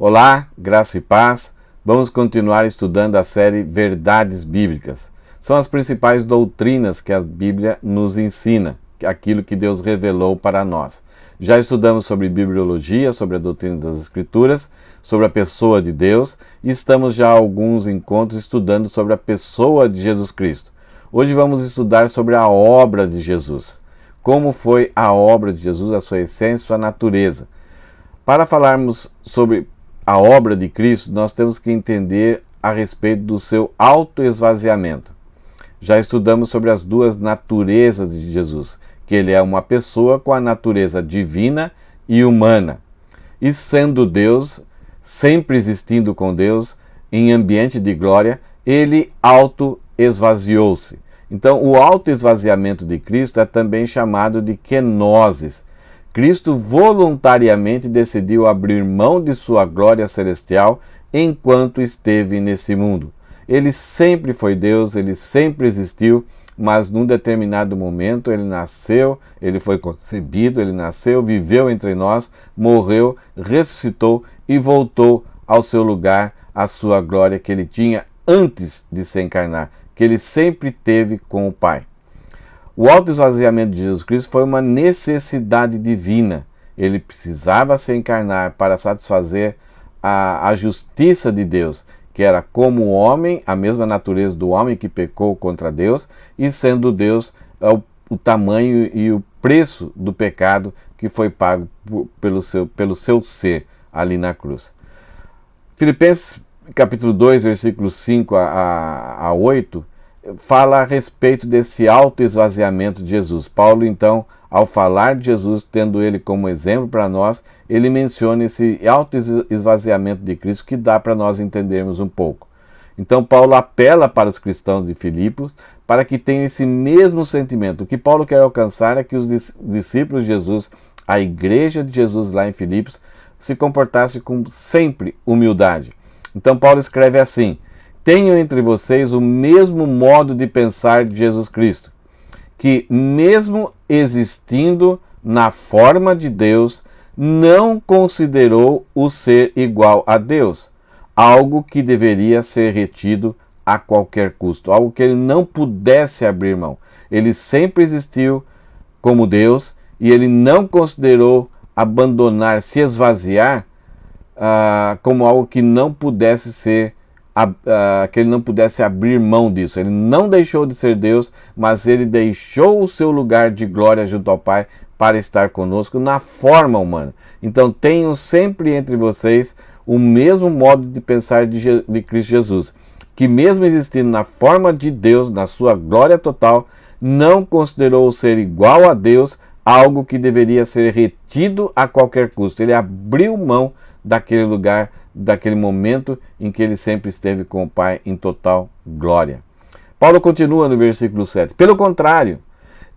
Olá, graça e paz. Vamos continuar estudando a série Verdades Bíblicas. São as principais doutrinas que a Bíblia nos ensina, aquilo que Deus revelou para nós. Já estudamos sobre bibliologia, sobre a doutrina das Escrituras, sobre a pessoa de Deus e estamos já há alguns encontros estudando sobre a pessoa de Jesus Cristo. Hoje vamos estudar sobre a obra de Jesus. Como foi a obra de Jesus, a sua essência, sua natureza. Para falarmos sobre a obra de Cristo, nós temos que entender a respeito do seu autoesvaziamento. Já estudamos sobre as duas naturezas de Jesus, que ele é uma pessoa com a natureza divina e humana. E sendo Deus, sempre existindo com Deus, em ambiente de glória, ele autoesvaziou-se. Então, o autoesvaziamento de Cristo é também chamado de kenosis. Cristo voluntariamente decidiu abrir mão de sua glória celestial enquanto esteve nesse mundo. Ele sempre foi Deus, ele sempre existiu, mas num determinado momento ele nasceu, ele foi concebido, ele nasceu, viveu entre nós, morreu, ressuscitou e voltou ao seu lugar, à sua glória que ele tinha antes de se encarnar, que ele sempre teve com o Pai. O autoesvaziamento de Jesus Cristo foi uma necessidade divina. Ele precisava se encarnar para satisfazer a justiça de Deus, que era como o homem, a mesma natureza do homem que pecou contra Deus, e sendo Deus, o tamanho e o preço do pecado que foi pago pelo seu ser ali na cruz. Filipenses capítulo 2, versículos 5 a 8, fala a respeito desse autoesvaziamento de Jesus. Paulo, então, ao falar de Jesus, tendo ele como exemplo para nós, ele menciona esse autoesvaziamento de Cristo que dá para nós entendermos um pouco. Então, Paulo apela para os cristãos de Filipos para que tenham esse mesmo sentimento. O que Paulo quer alcançar é que os discípulos de Jesus, a igreja de Jesus lá em Filipos, se comportasse com sempre humildade. Então, Paulo escreve assim: tenham entre vocês o mesmo modo de pensar de Jesus Cristo, que mesmo existindo na forma de Deus, não considerou o ser igual a Deus, algo que deveria ser retido a qualquer custo, algo que ele não pudesse abrir mão. Ele sempre existiu como Deus e ele não considerou abandonar, se esvaziar, como algo que não pudesse ser que ele não pudesse abrir mão disso. Ele não deixou de ser Deus, mas ele deixou o seu lugar de glória junto ao Pai para estar conosco na forma humana. Então tenham sempre entre vocês o mesmo modo de pensar de Cristo Jesus, que mesmo existindo na forma de Deus, na sua glória total, não considerou ser igual a Deus algo que deveria ser retido a qualquer custo. Ele abriu mão daquele lugar, daquele momento em que ele sempre esteve com o Pai em total glória. Paulo continua no versículo 7. Pelo contrário,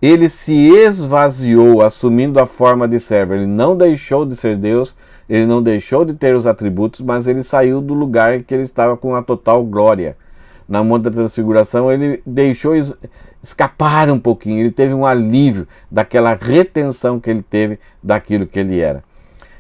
ele se esvaziou, assumindo a forma de servo. Ele não deixou de ser Deus, ele não deixou de ter os atributos, mas ele saiu do lugar em que ele estava com a total glória. Na Monte da Transfiguração, ele deixou escapar um pouquinho, ele teve um alívio daquela retenção que ele teve daquilo que ele era.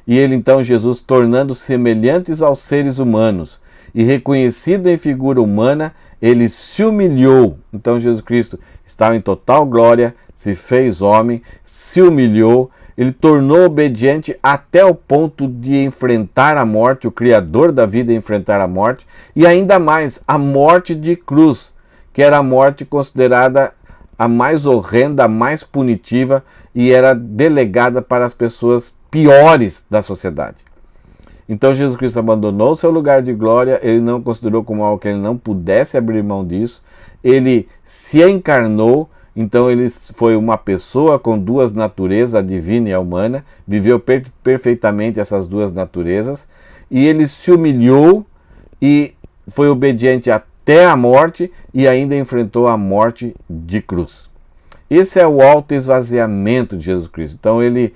E ele então, Jesus, tornando semelhantes aos seres humanos e reconhecido em figura humana, ele se humilhou. Então Jesus Cristo estava em total glória, se fez homem, se humilhou, ele tornou obediente até o ponto de enfrentar a morte, o Criador da vida enfrentar a morte, e ainda mais a morte de cruz, que era a morte considerada a mais horrenda, a mais punitiva e era delegada para as pessoas piores da sociedade. Então Jesus Cristo abandonou seu lugar de glória, ele não considerou como algo que ele não pudesse abrir mão disso, ele se encarnou, então ele foi uma pessoa com duas naturezas, a divina e a humana, viveu perfeitamente essas duas naturezas, e ele se humilhou e foi obediente até a morte e ainda enfrentou a morte de cruz. Esse é o autoesvaziamento de Jesus Cristo. Então ele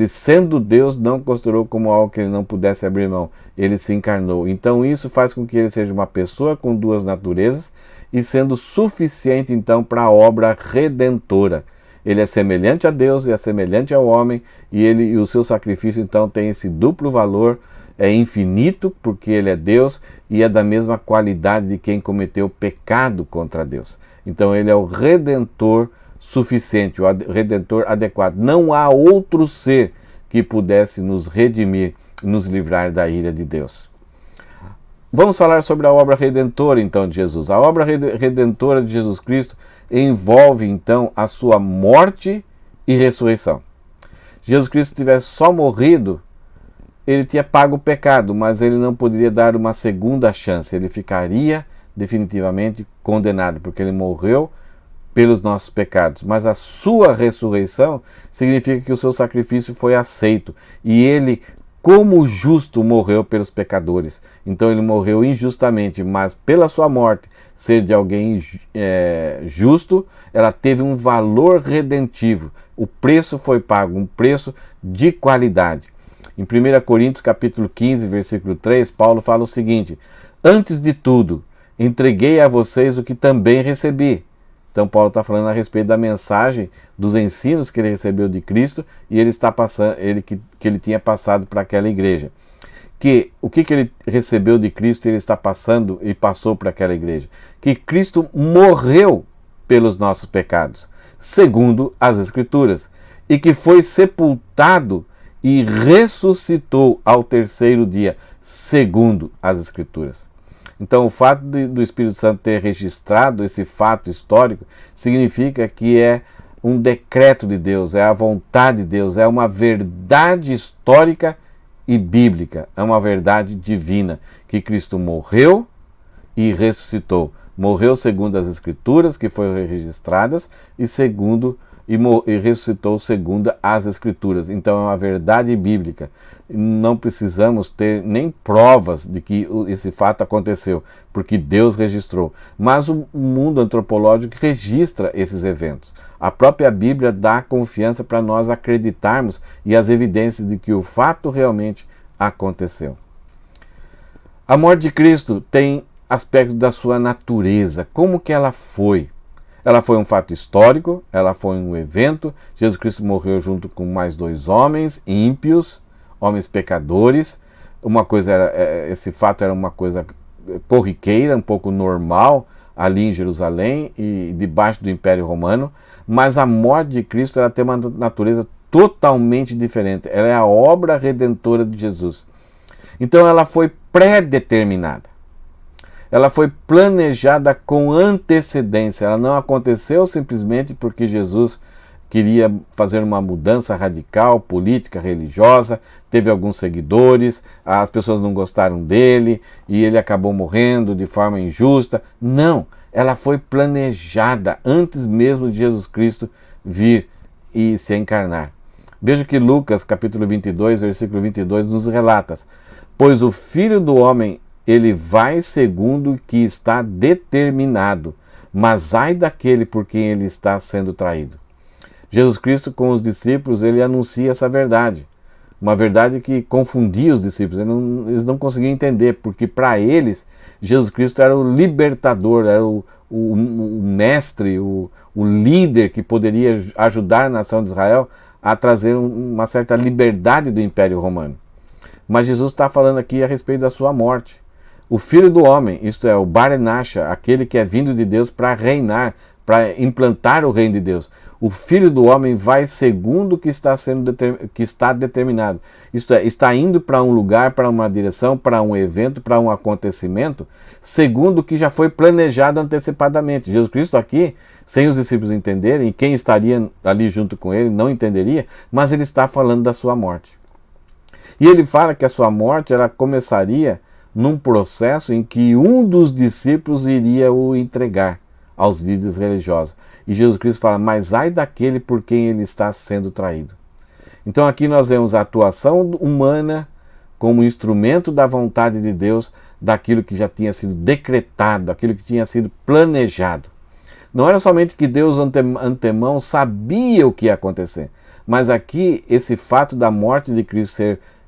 sendo Deus, não considerou como algo que ele não pudesse abrir mão. Ele se encarnou. Então isso faz com que ele seja uma pessoa com duas naturezas e sendo suficiente então para a obra redentora. Ele é semelhante a Deus e é semelhante ao homem e o seu sacrifício então tem esse duplo valor é infinito, porque ele é Deus, e é da mesma qualidade de quem cometeu pecado contra Deus. Então ele é o Redentor suficiente, o Redentor adequado. Não há outro ser que pudesse nos redimir, nos livrar da ira de Deus. Vamos falar sobre a obra redentora, então, de Jesus. A obra redentora de Jesus Cristo envolve, então, a sua morte e ressurreição. Se Jesus Cristo tivesse só morrido, ele tinha pago o pecado, mas ele não poderia dar uma segunda chance. Ele ficaria definitivamente condenado, porque ele morreu pelos nossos pecados. Mas a sua ressurreição significa que o seu sacrifício foi aceito. E ele, como justo, morreu pelos pecadores. Então ele morreu injustamente, mas pela sua morte, ser de alguém justo, ela teve um valor redentivo. O preço foi pago, um preço de qualidade. Em 1 Coríntios capítulo 15, versículo 3, Paulo fala o seguinte: antes de tudo, entreguei a vocês o que também recebi. Então Paulo está falando a respeito da mensagem, dos ensinos que ele recebeu de Cristo, e ele está passando, que ele tinha passado para aquela igreja. O que ele recebeu de Cristo, ele está passando e passou para aquela igreja. Que Cristo morreu pelos nossos pecados, segundo as Escrituras, e que foi sepultado e ressuscitou ao terceiro dia, segundo as Escrituras. Então, o fato do Espírito Santo ter registrado esse fato histórico significa que é um decreto de Deus, é a vontade de Deus, é uma verdade histórica e bíblica, é uma verdade divina, que Cristo morreu e ressuscitou. Morreu segundo as Escrituras, que foram registradas, e ressuscitou segundo as Escrituras. Então é uma verdade bíblica. Não precisamos ter nem provas de que esse fato aconteceu, porque Deus registrou. Mas o mundo antropológico registra esses eventos. A própria Bíblia dá confiança para nós acreditarmos e as evidências de que o fato realmente aconteceu. A morte de Cristo tem aspectos da sua natureza. Como que ela foi? Ela foi um fato histórico, ela foi um evento. Jesus Cristo morreu junto com mais dois homens ímpios, homens pecadores. Esse fato era uma coisa corriqueira, um pouco normal ali em Jerusalém e debaixo do Império Romano. Mas a morte de Cristo ela tem uma natureza totalmente diferente. Ela é a obra redentora de Jesus. Então ela foi pré-determinada. Ela foi planejada com antecedência. Ela não aconteceu simplesmente porque Jesus queria fazer uma mudança radical, política, religiosa, teve alguns seguidores, as pessoas não gostaram dele e ele acabou morrendo de forma injusta. Não, ela foi planejada antes mesmo de Jesus Cristo vir e se encarnar. Veja que Lucas, capítulo 22, versículo 22, nos relata: pois o Filho do Homem, ele vai segundo o que está determinado, mas ai daquele por quem ele está sendo traído. Jesus Cristo, com os discípulos, ele anuncia essa verdade. Uma verdade que confundia os discípulos, eles não conseguiam entender, porque para eles, Jesus Cristo era o libertador, era o mestre, o líder que poderia ajudar a nação de Israel a trazer uma certa liberdade do Império Romano. Mas Jesus está falando aqui a respeito da sua morte. O Filho do Homem, isto é, o Bar Enasha, aquele que é vindo de Deus para reinar, para implantar o reino de Deus. O Filho do Homem vai segundo o que está determinado. Isto é, está indo para um lugar, para uma direção, para um evento, para um acontecimento, segundo o que já foi planejado antecipadamente. Jesus Cristo aqui, sem os discípulos entenderem, e quem estaria ali junto com ele não entenderia, mas ele está falando da sua morte. E ele fala que a sua morte ela começaria num processo em que um dos discípulos iria o entregar aos líderes religiosos. E Jesus Cristo fala, mas ai daquele por quem ele está sendo traído. Então aqui nós vemos a atuação humana como instrumento da vontade de Deus, daquilo que já tinha sido decretado, daquilo que tinha sido planejado. Não era somente que Deus antemão sabia o que ia acontecer, mas aqui esse fato da morte de Cristo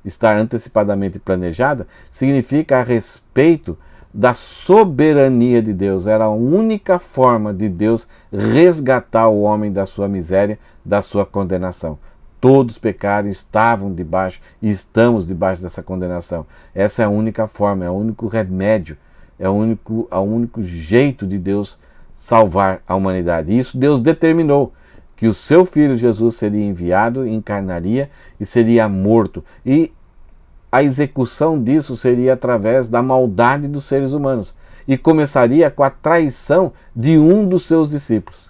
estar antecipadamente planejada, significa a respeito da soberania de Deus. Era a única forma de Deus resgatar o homem da sua miséria, da sua condenação. Todos pecaram, estavam debaixo e estamos debaixo dessa condenação. Essa é a única forma, é o único remédio, é o único jeito de Deus salvar a humanidade. E isso Deus determinou, que o seu Filho Jesus seria enviado, encarnaria e seria morto. E a execução disso seria através da maldade dos seres humanos. E começaria com a traição de um dos seus discípulos.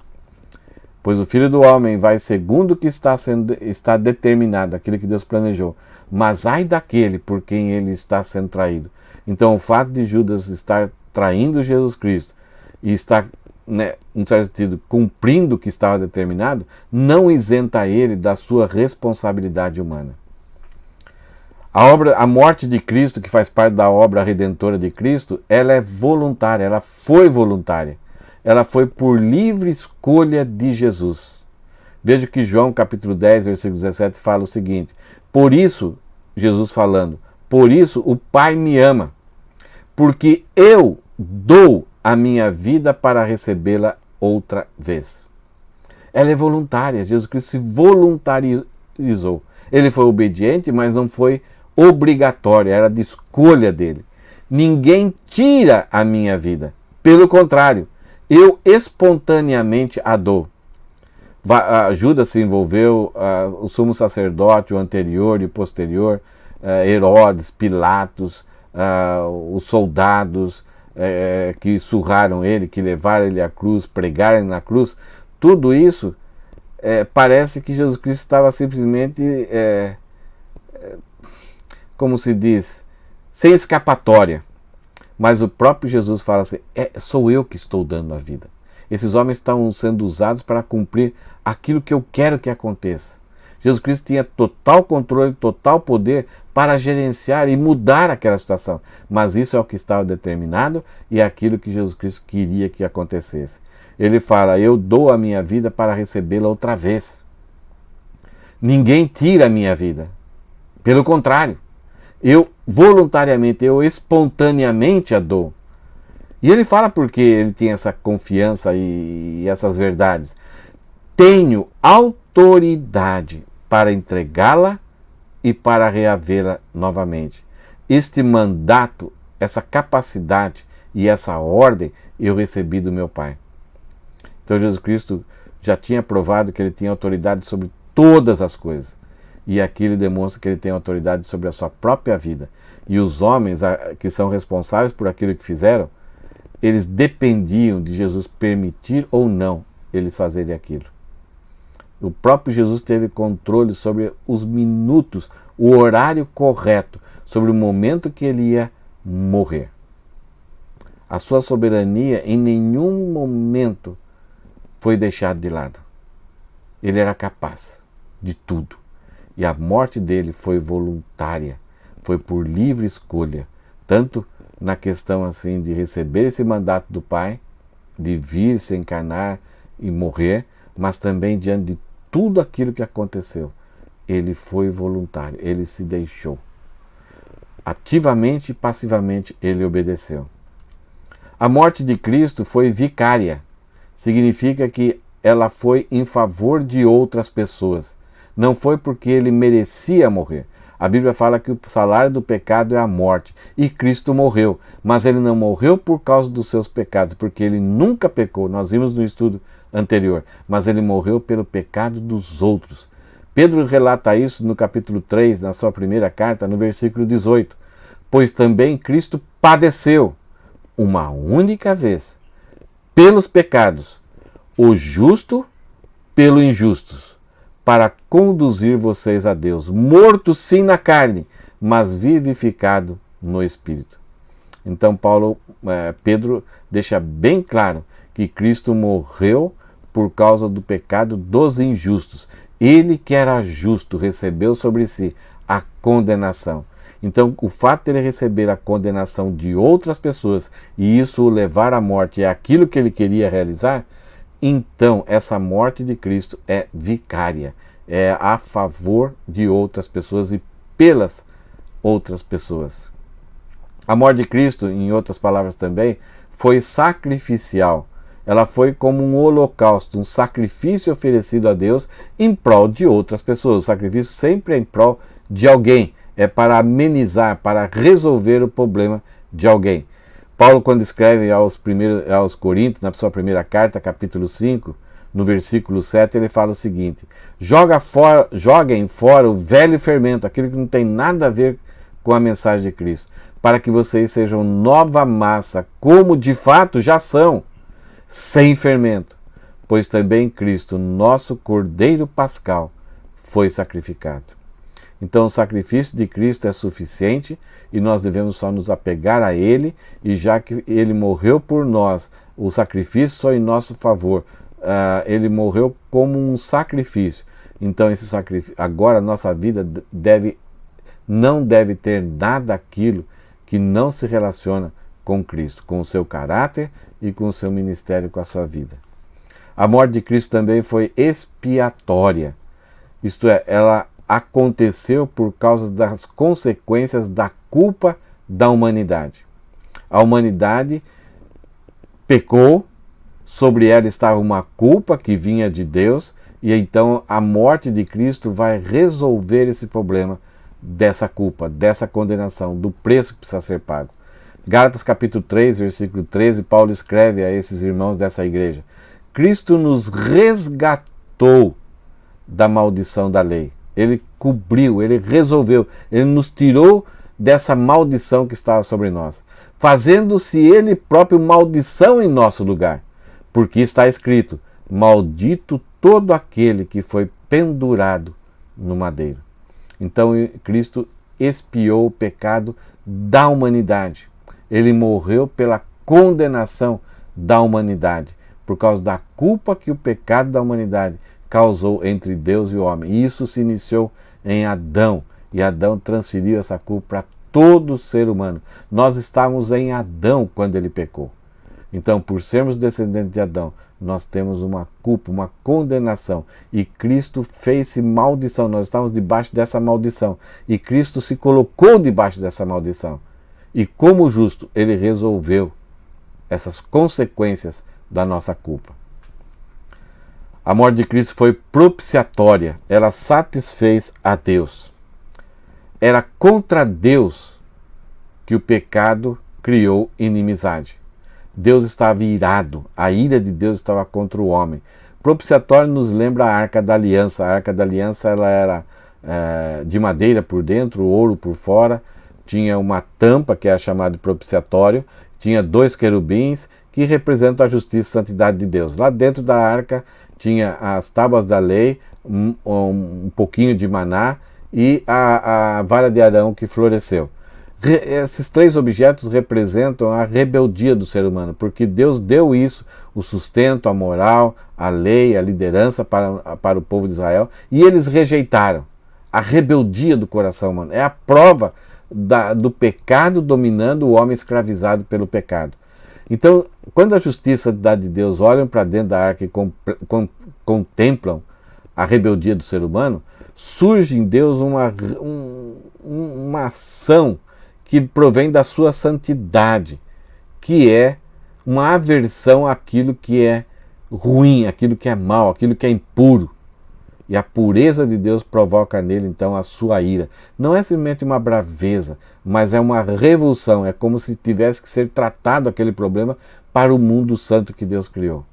Pois o Filho do Homem vai segundo o que está determinado, aquilo que Deus planejou. Mas ai daquele por quem ele está sendo traído. Então o fato de Judas estar traindo Jesus Cristo e estar, em certo sentido, cumprindo o que estava determinado, não isenta ele da sua responsabilidade humana. A morte de Cristo, que faz parte da obra redentora de Cristo, ela é voluntária, ela foi voluntária. Ela foi por livre escolha de Jesus. Veja que João capítulo 10, versículo 17 fala o seguinte: por isso, Jesus falando, por isso o Pai me ama, porque eu dou a minha vida para recebê-la outra vez. Ela é voluntária, Jesus Cristo se voluntarizou. Ele foi obediente, mas não foi obrigatório, era de escolha dele. Ninguém tira a minha vida, pelo contrário, eu espontaneamente a dou. Judas se envolveu, o sumo sacerdote, o anterior e o posterior, Herodes, Pilatos, os soldados que surraram ele, que levaram ele à cruz, pregaram na cruz, tudo isso parece que Jesus Cristo estava simplesmente, como se diz, sem escapatória. Mas o próprio Jesus fala assim, sou eu que estou dando a vida. Esses homens estão sendo usados para cumprir aquilo que eu quero que aconteça. Jesus Cristo tinha total controle, total poder para gerenciar e mudar aquela situação. Mas isso é o que estava determinado e é aquilo que Jesus Cristo queria que acontecesse. Ele fala, eu dou a minha vida para recebê-la outra vez. Ninguém tira a minha vida. Pelo contrário, eu voluntariamente, eu espontaneamente a dou. E ele fala porque ele tem essa confiança e essas verdades. Tenho autoridade para entregá-la e para reavê-la novamente. Este mandato, essa capacidade e essa ordem eu recebi do meu Pai. Então Jesus Cristo já tinha provado que ele tinha autoridade sobre todas as coisas. E aqui ele demonstra que ele tem autoridade sobre a sua própria vida. E os homens que são responsáveis por aquilo que fizeram, eles dependiam de Jesus permitir ou não eles fazerem aquilo. O próprio Jesus teve controle sobre os minutos, o horário correto, sobre o momento que ele ia morrer. A sua soberania em nenhum momento foi deixada de lado. Ele era capaz de tudo. E a morte dele foi voluntária, foi por livre escolha, tanto na questão assim de receber esse mandato do Pai, de vir, se encarnar e morrer, mas também diante de tudo aquilo que aconteceu. Ele foi voluntário, ele se deixou. Ativamente e passivamente ele obedeceu. A morte de Cristo foi vicária, significa que ela foi em favor de outras pessoas. Não foi porque ele merecia morrer. A Bíblia fala que o salário do pecado é a morte. E Cristo morreu. Mas ele não morreu por causa dos seus pecados, porque ele nunca pecou. Nós vimos no estudo anterior. Mas ele morreu pelo pecado dos outros. Pedro relata isso no capítulo 3, na sua primeira carta, no versículo 18. Pois também Cristo padeceu uma única vez pelos pecados, o justo pelo injustos, para conduzir vocês a Deus, morto sim na carne, mas vivificado no Espírito. Então Pedro deixa bem claro que Cristo morreu por causa do pecado dos injustos. Ele que era justo recebeu sobre si a condenação. Então o fato de ele receber a condenação de outras pessoas e isso o levar à morte é aquilo que ele queria realizar, então essa morte de Cristo é vicária, é a favor de outras pessoas e pelas outras pessoas. A morte de Cristo, em outras palavras também, foi sacrificial. ela foi como um holocausto, um sacrifício oferecido a Deus em prol de outras pessoas. O sacrifício sempre é em prol de alguém, é para amenizar, para resolver o problema de alguém. Paulo, quando escreve aos Coríntios, na sua primeira carta, capítulo 5, no versículo 7, ele fala o seguinte: joguem fora o velho fermento, aquilo que não tem nada a ver com a mensagem de Cristo, para que vocês sejam nova massa, como de fato já são, sem fermento, pois também Cristo, nosso Cordeiro Pascal, foi sacrificado. Então o sacrifício de Cristo é suficiente e nós devemos só nos apegar a Ele, e já que Ele morreu por nós, o sacrifício só em nosso favor, Ele morreu como um sacrifício. Então esse sacrifício, agora a nossa vida não deve ter nada aquilo que não se relaciona com Cristo, com o seu caráter e com o seu ministério, com a sua vida. A morte de Cristo também foi expiatória, isto é, ela aconteceu por causa das consequências da culpa da humanidade. A humanidade pecou, sobre ela estava uma culpa que vinha de Deus, e então a morte de Cristo vai resolver esse problema dessa culpa, dessa condenação, do preço que precisa ser pago. Gálatas capítulo 3, versículo 13, Paulo escreve a esses irmãos dessa igreja: Cristo nos resgatou da maldição da lei. Ele cobriu, ele resolveu, ele nos tirou dessa maldição que estava sobre nós, fazendo-se ele próprio maldição em nosso lugar, porque está escrito: maldito todo aquele que foi pendurado no madeiro. Então Cristo expiou o pecado da humanidade. Ele morreu pela condenação da humanidade, por causa da culpa que o pecado da humanidade causou entre Deus e o homem. E isso se iniciou em Adão, e Adão transferiu essa culpa para todo ser humano. Nós estávamos em Adão quando ele pecou. Então, por sermos descendentes de Adão, nós temos uma culpa, uma condenação, e Cristo fez-se maldição. Nós estávamos debaixo dessa maldição, e Cristo se colocou debaixo dessa maldição. E como justo, ele resolveu essas consequências da nossa culpa. A morte de Cristo foi propiciatória, ela satisfez a Deus. Era contra Deus que o pecado criou inimizade. Deus estava irado, a ira de Deus estava contra o homem. Propiciatório nos lembra a Arca da Aliança. A Arca da Aliança ela era de madeira por dentro, ouro por fora, tinha uma tampa que é chamada de propiciatório, tinha 2 querubins que representam a justiça e santidade de Deus. Lá dentro da arca tinha as tábuas da lei, um pouquinho de maná e a vara de Arão que floresceu. Esses 3 objetos representam a rebeldia do ser humano, porque Deus deu isso, o sustento, a moral, a lei, a liderança para o povo de Israel, e eles rejeitaram. A rebeldia do coração humano é a prova do pecado dominando o homem escravizado pelo pecado. Então, quando a justiça e a santidade de Deus olham para dentro da arca e contemplam a rebeldia do ser humano, surge em Deus uma ação que provém da sua santidade, que é uma aversão àquilo que é ruim, aquilo que é mal, aquilo que é impuro. E a pureza de Deus provoca nele, então, a sua ira. Não é simplesmente uma braveza, mas é uma revulsão. É como se tivesse que ser tratado aquele problema para o mundo santo que Deus criou.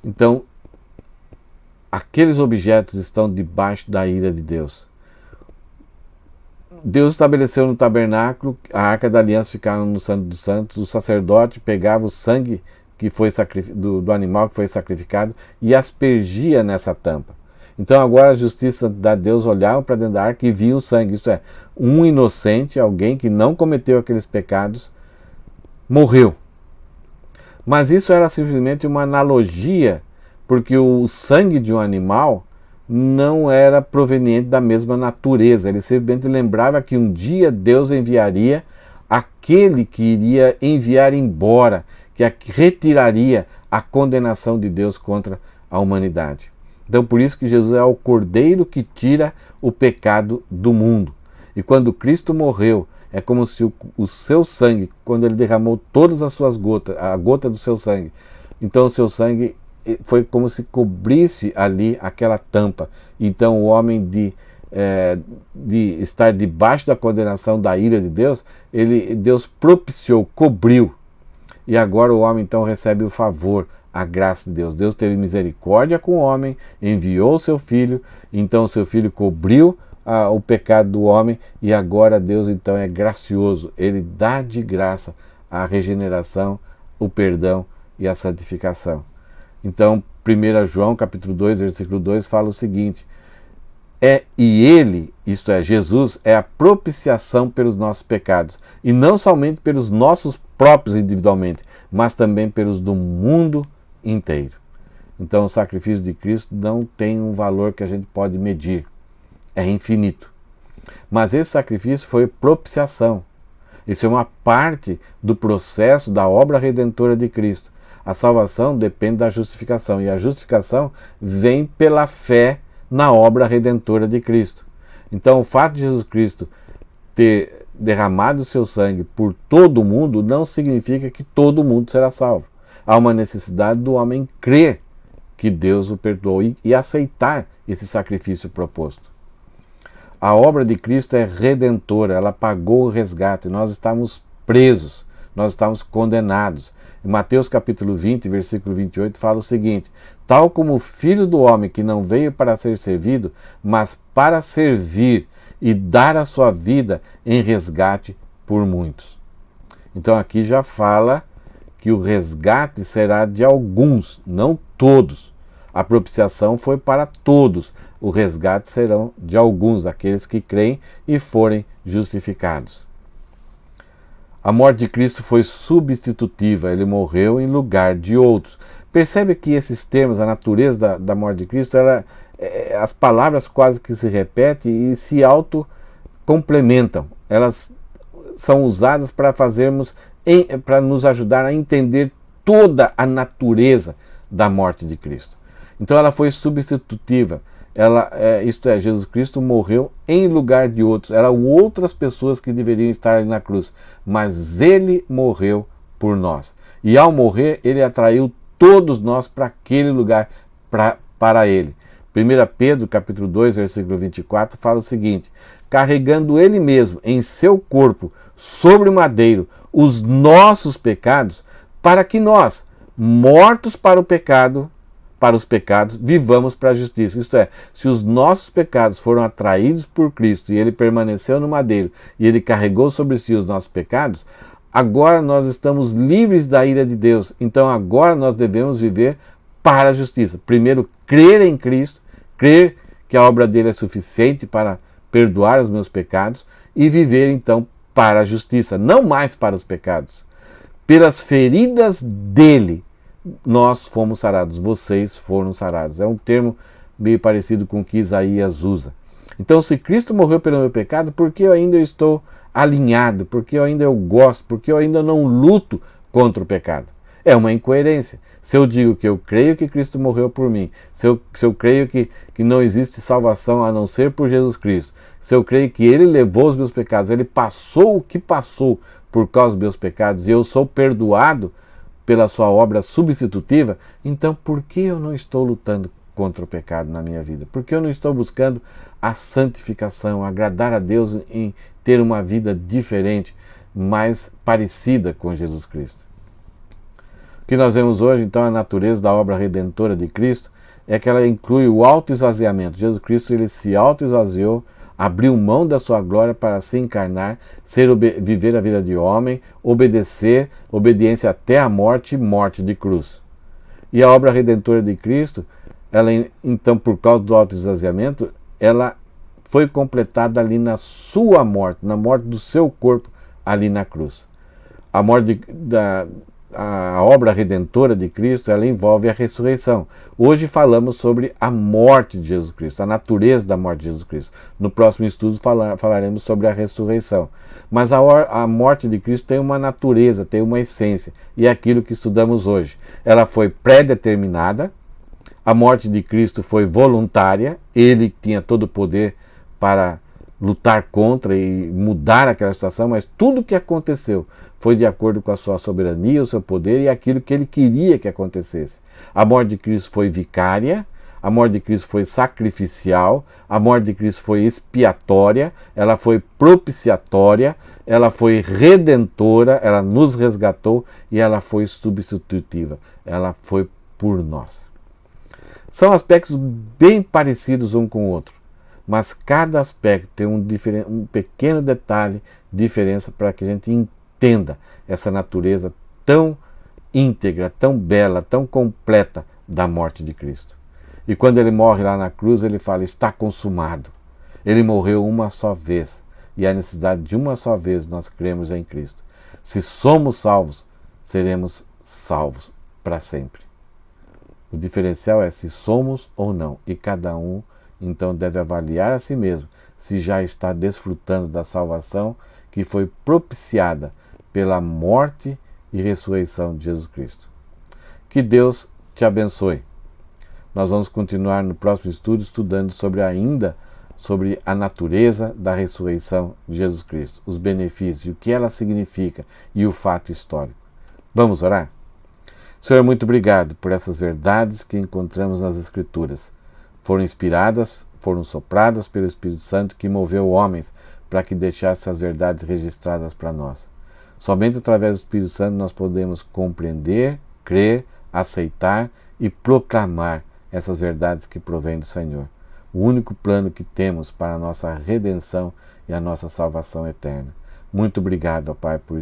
Então, aqueles objetos estão debaixo da ira de Deus. Deus estabeleceu no tabernáculo, a Arca da Aliança ficava no Santo dos Santos, o sacerdote pegava o sangue que foi do animal que foi sacrificado e aspergia nessa tampa. Então agora a justiça de Deus olhava para dentro da arca e via o sangue, isto é, um inocente, alguém que não cometeu aqueles pecados, morreu. Mas isso era simplesmente uma analogia, porque o sangue de um animal não era proveniente da mesma natureza. Ele simplesmente lembrava que um dia Deus enviaria aquele que iria enviar embora, que retiraria a condenação de Deus contra a humanidade. Então por isso que Jesus é o Cordeiro que tira o pecado do mundo. E quando Cristo morreu É como se o seu sangue, quando ele derramou todas as suas gotas, a gota do seu sangue, então o seu sangue foi como se cobrisse ali aquela tampa. Então o homem de estar debaixo da condenação da ira de Deus, Deus propiciou, cobriu. E agora o homem então recebe o favor, a graça de Deus. Deus teve misericórdia com o homem, enviou o seu filho, então o seu filho cobriu o pecado do homem, e agora Deus então é gracioso. Ele dá de graça a regeneração, o perdão e a santificação. Então 1 João capítulo 2, versículo 2 fala o seguinte: e ele, isto é, Jesus, é a propiciação pelos nossos pecados, e não somente pelos nossos próprios individualmente, mas também pelos do mundo inteiro. Então o sacrifício de Cristo não tem um valor que a gente pode medir, é infinito. Mas esse sacrifício foi propiciação. Isso é uma parte do processo da obra redentora de Cristo. A salvação depende da justificação, e a justificação vem pela fé na obra redentora de Cristo. Então o fato de Jesus Cristo ter derramado o seu sangue por todo o mundo não significa que todo mundo será salvo. Há uma necessidade do homem crer que Deus o perdoou e aceitar esse sacrifício proposto. A obra de Cristo é redentora, ela pagou o resgate. Nós estávamos presos, nós estávamos condenados. Em Mateus capítulo 20, versículo 28, fala o seguinte: tal como o Filho do Homem, que não veio para ser servido, mas para servir e dar a sua vida em resgate por muitos. Então aqui já fala que o resgate será de alguns, não todos. A propiciação foi para todos. O resgate serão de alguns, aqueles que creem e forem justificados. A morte de Cristo foi substitutiva, ele morreu em lugar de outros. Percebe que esses termos, a natureza da morte de Cristo, as palavras quase que se repetem e se auto-complementam. Elas são usadas para para nos ajudar a entender toda a natureza da morte de Cristo. Então ela foi substitutiva. Isto é, Jesus Cristo morreu em lugar de outros. Eram outras pessoas que deveriam estar ali na cruz, mas ele morreu por nós. E ao morrer, ele atraiu todos nós para aquele lugar, para ele. 1 Pedro capítulo 2, versículo 24 fala o seguinte: carregando ele mesmo em seu corpo sobre o madeiro os nossos pecados, para que nós, mortos para os pecados, vivamos para a justiça. Isto é, se os nossos pecados foram atraídos por Cristo e ele permaneceu no madeiro e ele carregou sobre si os nossos pecados, agora nós estamos livres da ira de Deus. Então agora nós devemos viver para a justiça. Primeiro, crer em Cristo, crer que a obra dele é suficiente para perdoar os meus pecados e viver então para a justiça, não mais para os pecados. Pelas feridas dele nós fomos sarados, vocês foram sarados. É um termo meio parecido com o que Isaías usa. Então, se Cristo morreu pelo meu pecado, por que eu ainda estou alinhado? Por que eu ainda gosto? Por que eu ainda não luto contra o pecado? É uma incoerência. Se eu digo que eu creio que Cristo morreu por mim, se eu creio que não existe salvação a não ser por Jesus Cristo, se eu creio que Ele levou os meus pecados, Ele passou o que passou por causa dos meus pecados e eu sou perdoado pela sua obra substitutiva, então por que eu não estou lutando contra o pecado na minha vida? Por que eu não estou buscando a santificação, agradar a Deus em ter uma vida diferente, mais parecida com Jesus Cristo? O que nós vemos hoje, então, a natureza da obra redentora de Cristo é que ela inclui o autoesvaziamento. Jesus Cristo, ele se autoesvaziou, abriu mão da sua glória para se encarnar, viver a vida de homem, obediência até a morte de cruz. E a obra redentora de Cristo, ela, então, por causa do autoesvaziamento, ela foi completada ali na sua morte, na morte do seu corpo ali na cruz. A obra redentora de Cristo, ela envolve a ressurreição. Hoje falamos sobre a morte de Jesus Cristo, a natureza da morte de Jesus Cristo. No próximo estudo falaremos sobre a ressurreição. Mas a morte de Cristo tem uma natureza, tem uma essência, e é aquilo que estudamos hoje. Ela foi pré-determinada, a morte de Cristo foi voluntária, ele tinha todo o poder para lutar contra e mudar aquela situação, mas tudo que aconteceu foi de acordo com a sua soberania, o seu poder e aquilo que ele queria que acontecesse. A morte de Cristo foi vicária, a morte de Cristo foi sacrificial, a morte de Cristo foi expiatória, ela foi propiciatória, ela foi redentora, ela nos resgatou e ela foi substitutiva, ela foi por nós. São aspectos bem parecidos um com o outro, mas cada aspecto tem um pequeno detalhe, diferença para que a gente entenda essa natureza tão íntegra, tão bela, tão completa da morte de Cristo. E quando ele morre lá na cruz, ele fala, está consumado. Ele morreu uma só vez, e a necessidade de uma só vez nós cremos em Cristo. Se somos salvos, seremos salvos para sempre. O diferencial é se somos ou não, e cada um então deve avaliar a si mesmo se já está desfrutando da salvação que foi propiciada pela morte e ressurreição de Jesus Cristo. Que Deus te abençoe. Nós vamos continuar no próximo estudo estudando sobre a natureza da ressurreição de Jesus Cristo, os benefícios, o que ela significa e o fato histórico. Vamos orar? Senhor, muito obrigado por essas verdades que encontramos nas Escrituras. Foram inspiradas, foram sopradas pelo Espírito Santo que moveu homens para que deixasse essas verdades registradas para nós. Somente através do Espírito Santo nós podemos compreender, crer, aceitar e proclamar essas verdades que provêm do Senhor. O único plano que temos para a nossa redenção e a nossa salvação eterna. Muito obrigado, ó Pai, por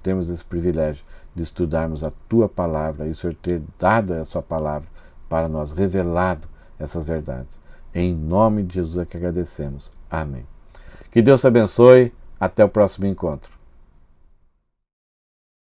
termos esse privilégio de estudarmos a Tua Palavra e o Senhor ter dado a Sua Palavra para nós, revelado essas verdades. Em nome de Jesus é que agradecemos. Amém. Que Deus te abençoe. Até o próximo encontro.